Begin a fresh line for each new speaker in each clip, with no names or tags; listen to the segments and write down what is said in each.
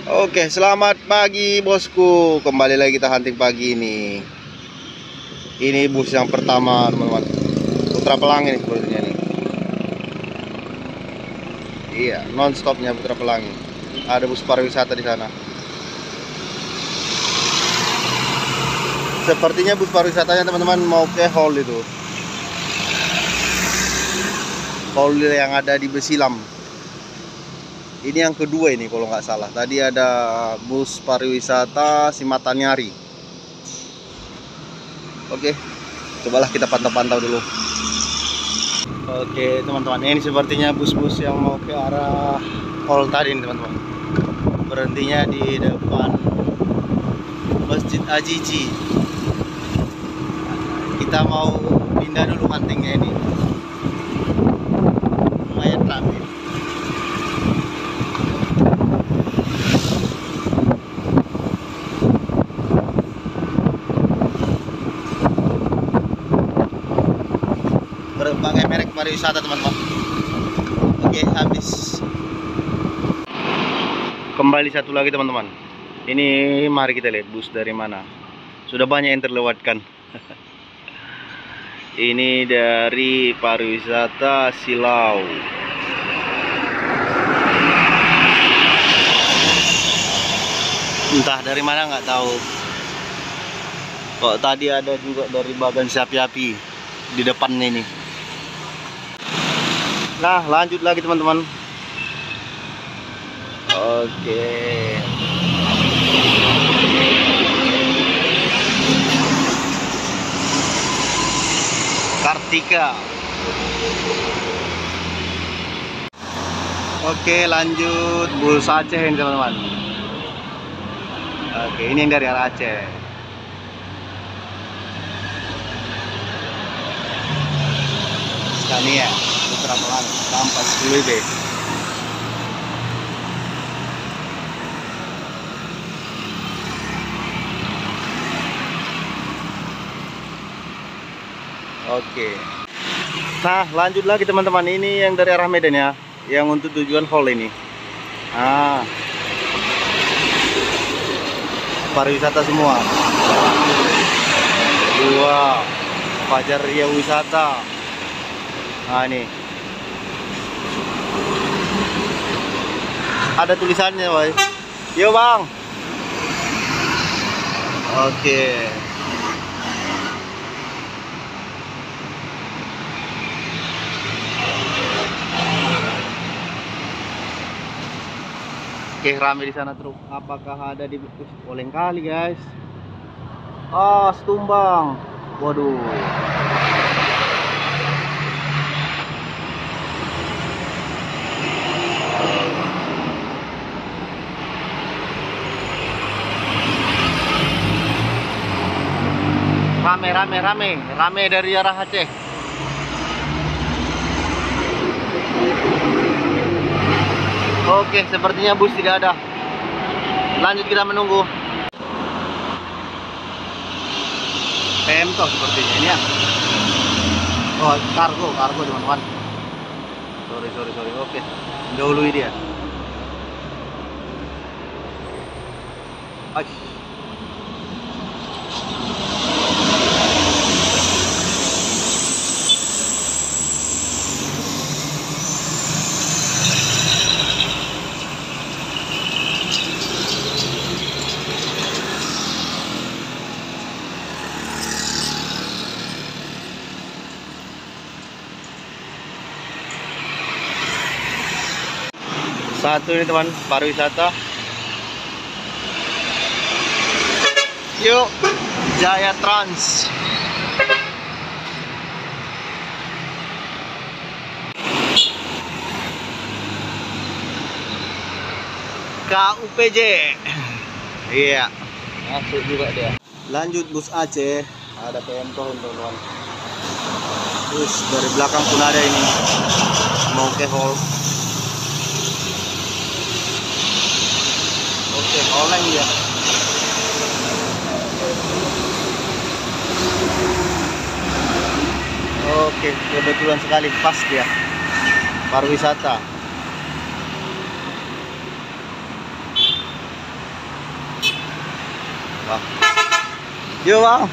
Oke, selamat pagi bosku. Kembali lagi kita hunting pagi ini. Ini bus yang pertama, teman-teman. Putra Pelangi nih sepertinya nih. Iya, non-stopnya Putra Pelangi. Ada bus pariwisata di sana. Sepertinya bus pariwisatanya teman-teman mau ke hall itu. Hall yang ada di Besilam. Ini yang kedua ini kalau nggak salah. Tadi ada bus pariwisata Simatanyari. Oke, cobalah kita pantau-pantau dulu. Oke teman-teman, ini sepertinya bus-bus yang mau ke arah hall tadi nih teman-teman. Berhentinya di depan Masjid Ajiji. Kita mau pindah dulu huntingnya ini. Lumayan ramai. Berbagai merek pariwisata teman-teman. Oke, habis. Kembali satu lagi teman-teman. Ini mari kita lihat bus dari mana. Sudah banyak yang terlewatkan. Ini dari pariwisata Silau. Entah dari mana nggak tahu. Kok tadi ada juga dari Bagan Sapi-api di depannya ini. Nah, lanjut lagi teman-teman. Oke. Kartika. Oke, lanjut bus Aceh ini teman-teman. Oke, ini yang dari arah Aceh. Scania Putra Pelangi 410 IB. Oke. Nah, lanjut lagi teman-teman. Ini yang dari arah Medan ya, yang untuk tujuan hall ini. Ah, pariwisata semua. Dua Fajar Ria Wisata. Nah, ini ada tulisannya, boy. Yo bang. Oke. Oke, rame di sana truk. Apakah ada di oleng kali, guys? Oh, setumbang. Waduh. Rame dari arah Aceh. Oke, sepertinya bus tidak ada. Lanjut kita menunggu. PM toh sepertinya ini ya. Oh, kargo teman-teman. Sorry. Oke, dahului dia. Aish. Satu ini teman, pariwisata. Yuk, Jaya Trans. KUPJ. Iya, masuk juga dia. Lanjut bus Aceh, ada PM Toh teman-teman. Terus dari belakang pun ada ini, mau ke hall. Oke, oleng ya. Oke, kebetulan sekali pas dia. Pariwisata. Wah. Yuk bang.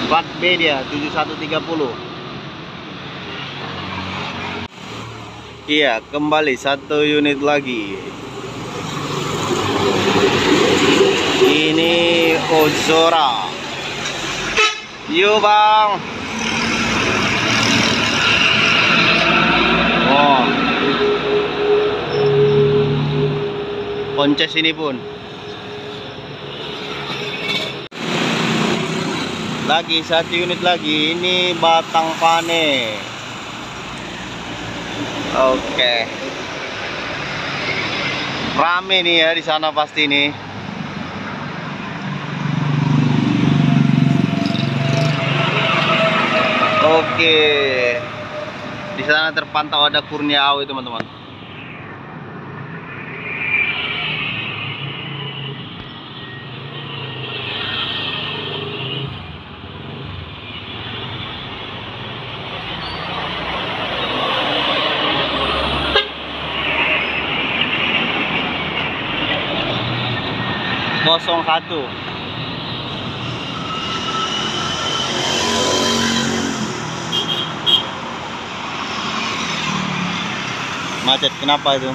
Plat B dia 7130. Iya, kembali satu unit lagi. Ini Ozora. Yuk bang. Oh. Konces ini pun. Lagi satu unit lagi. Ini batang pane. Oke. Rame nih ya di sana pasti nih. Oke. Di sana terpantau ada Kurniawi, teman-teman. Kosong satu. Macet kenapa itu?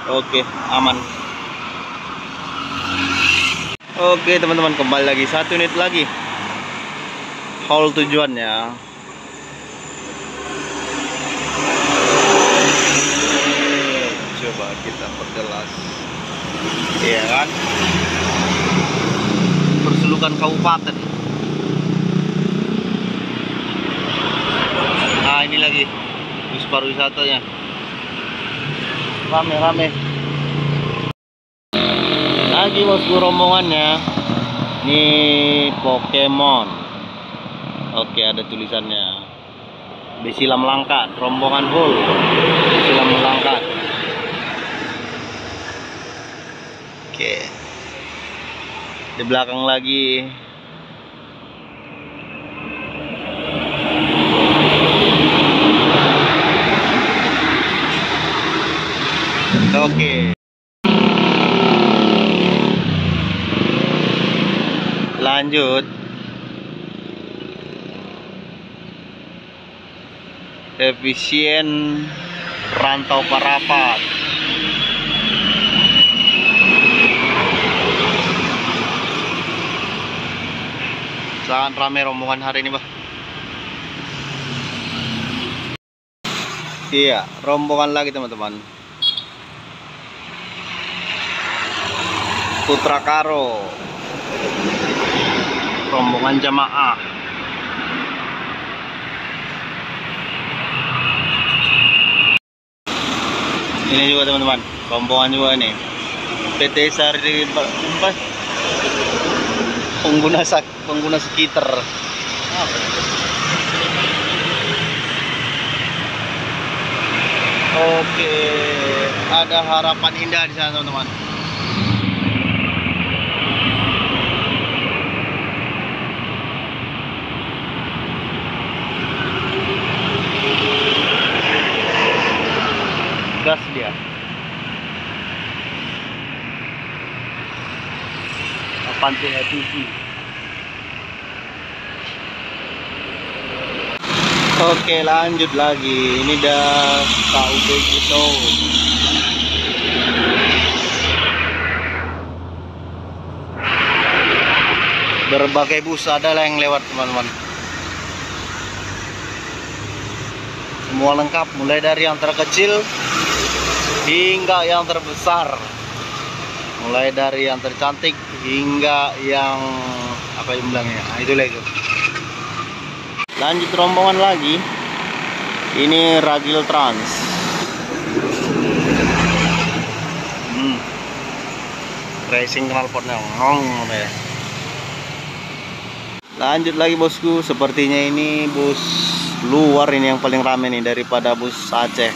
Oke, aman. Oke teman-teman, kembali lagi satu unit lagi. Haul tujuannya. Coba kita perjelas. Iya kan? Persulukan kabupaten. Nah ini lagi bus pariwisatanya. Rame-rame. Lagi bosku rombongannya. Ini Pokemon. Oke, ada tulisannya. Besilam Langkat, rombongan full. Besilam Langkat. Oke. Di belakang lagi. Oke. Lanjut. Efisien Rantau Parapat. Sangat ramai rombongan hari ini, Bah. Iya, rombongan lagi teman-teman. Putra Karo. Rombongan jamaah. Ini juga teman-teman, rombongan juga nih. PT Sari pengguna sekitar. Oke, ada Harapan Indah di sana teman-teman. Gas dia. Pantai TV. Oke, lanjut lagi. Ini dah KUB gitu. Berbagai bus adalah yang lewat teman-teman. Semua lengkap, mulai dari yang terkecil hingga yang terbesar, mulai dari yang tercantik hingga yang apa yang bilangnya. Nah, itulah itu. Lanjut rombongan lagi. Ini Ragil Trans. Racing knalpotnya ngong ya. Lanjut lagi bosku, sepertinya ini bus luar ini yang paling rame nih daripada bus Aceh.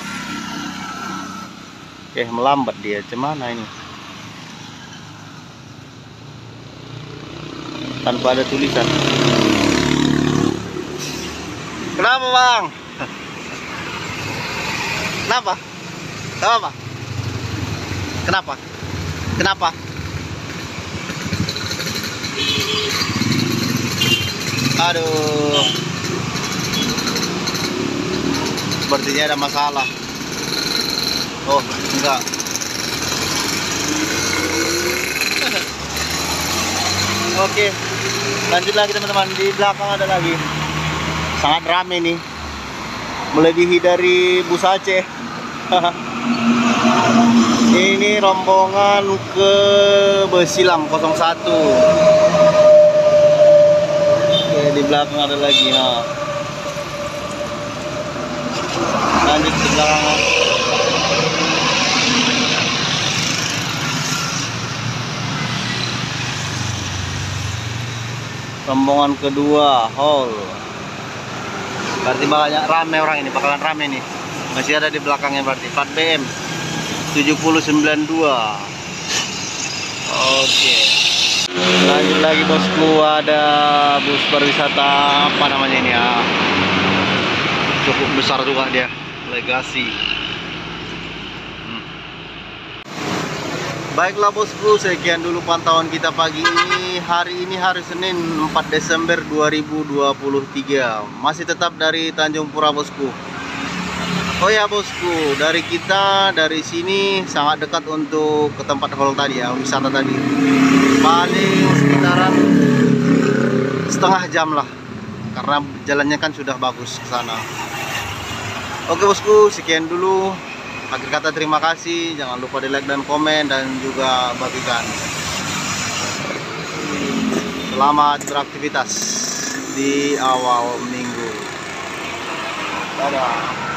Melambat dia, cuman ini. tanpa ada tulisan. Kenapa bang? Kenapa? Kenapa? Kenapa? Kenapa? Aduh, sepertinya ada masalah. Oh enggak. Oke, lanjut lagi teman-teman. Di belakang ada lagi, sangat rame nih, melebihi dari bus Aceh. Ini rombongan ke Besilam 01. Oke, di belakang ada lagi. Nah, lanjut di belakang. Rombongan kedua, Hall. Berarti banyak rame orang ini, bakalan rame nih. Masih ada di belakangnya berarti. Plat BM 7092. Oke. Lanjut lagi bosku, ada bus pariwisata apa namanya ini ya. Cukup besar juga dia, Legasi. Baiklah bosku, sekian dulu pantauan kita pagi ini. Hari ini hari Senin 4 Desember 2023. Masih tetap dari Tanjung Pura bosku. Oh ya bosku, dari kita dari sini sangat dekat untuk ke tempat haul tadi ya, wisata tadi. Paling sekitaran setengah jam lah, karena jalannya kan sudah bagus ke sana. Oke bosku, sekian dulu. Akhir kata terima kasih, jangan lupa di like dan komen dan juga bagikan. Selamat beraktivitas di awal minggu. Dadah.